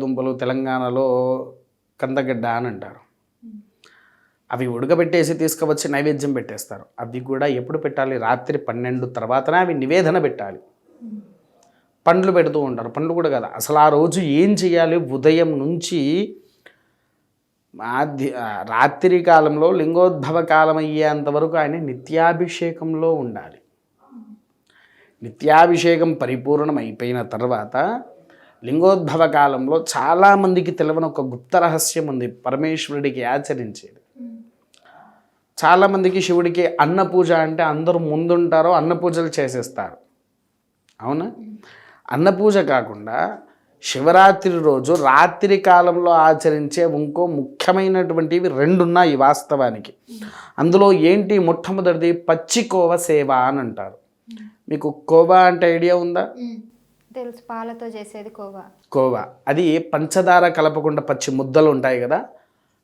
దుంపలు తెలంగాణలో కందగడ్డ అని అంటారు. అవి ఉడకబెట్టేసి తీసుకువచ్చి నైవేద్యం పెట్టేస్తారు. అవి కూడా ఎప్పుడు పెట్టాలి? రాత్రి 12 తర్వాతనే అవి నివేదన పెట్టాలి. పండ్లు పెడుతూ ఉంటారు. పండ్లు కూడా కదా, అసలు ఆ రోజు ఏం చేయాలి? ఉదయం నుంచి రాత్రి కాలంలో లింగోద్భవ కాలం అయ్యేంత వరకు ఆయన నిత్యాభిషేకంలో ఉండాలి. నిత్యాభిషేకం పరిపూర్ణం అయిపోయిన తర్వాత లింగోద్భవ కాలంలో చాలామందికి తెలియని ఒక గుప్త రహస్యం ఉంది పరమేశ్వరుడికి ఆచరించేది. చాలామందికి శివుడికి అన్న పూజ అంటే అందరూ ముందుంటారో అన్న పూజలు చేసేస్తారు. అవునా? అన్న పూజ కాకుండా శివరాత్రి రోజు రాత్రి కాలంలో ఆచరించే ఇంకో ముఖ్యమైనటువంటివి 2 ఉన్నాయి వాస్తవానికి. అందులో ఏంటి? మొట్టమొదటిది పచ్చికోవ సేవ అని అంటారు. మీకు కోవా అంటే ఐడియా ఉందా? తెలుసు, పాలతో చేసేది కోవా. కోవా అది పంచదార కలపకుండా పచ్చి ముద్దలు ఉంటాయి కదా,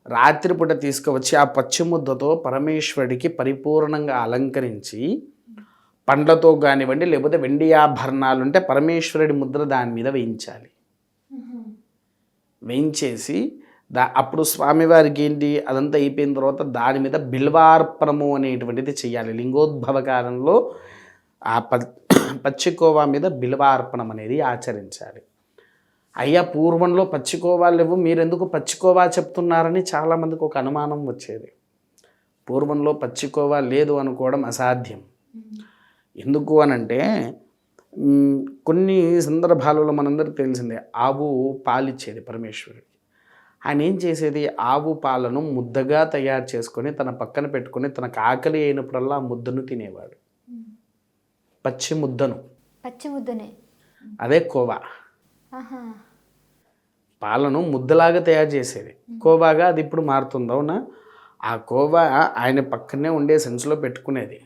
రాత్రిపూట తీసుకువచ్చి ఆ పచ్చి ముద్దతో పరమేశ్వరుడికి పరిపూర్ణంగా అలంకరించి పండ్లతో కానివ్వండి లేకపోతే వెండి ఆభరణాలు ఉంటే పరమేశ్వరుడి ముద్ర దాని మీద వేయించాలి. వేయించేసి అప్పుడు స్వామివారికి ఏంటి అదంతా అయిపోయిన తర్వాత దాని మీద బిల్వార్పణము అనేటువంటిది చెయ్యాలి. లింగోద్భవ కాలంలో ఆ పచ్చికోవా మీద బిల్వార్పణం అనేది ఆచరించాలి. అయ్యా పూర్వంలో పచ్చికోవా లేవు, మీరెందుకు పచ్చికోవా చెప్తున్నారని చాలామందికి ఒక అనుమానం వచ్చేది. పూర్వంలో పచ్చికోవా లేదు అనుకోవడం అసాధ్యం. ఎందుకు అనంటే కొన్ని సందర్భాలలో మనందరికీ తెలిసిందే, ఆవు పాలిచ్చేది పరమేశ్వరుడికి. ఆయన ఏం చేసేది? ఆవు పాలను ముద్దగా తయారు చేసుకొని తన పక్కన పెట్టుకొని తనకు ఆకలి అయినప్పుడల్లా ఆ ముద్దను తినేవాడు. పచ్చి ముద్దనే అదే కోవా. పాలను ముద్దలాగా తయారు చేసేది కోవాగా, అది ఇప్పుడు మారుతుంది. అవునా? ఆ కోవా ఆయన పక్కనే ఉండే సంచిలో పెట్టుకునేది.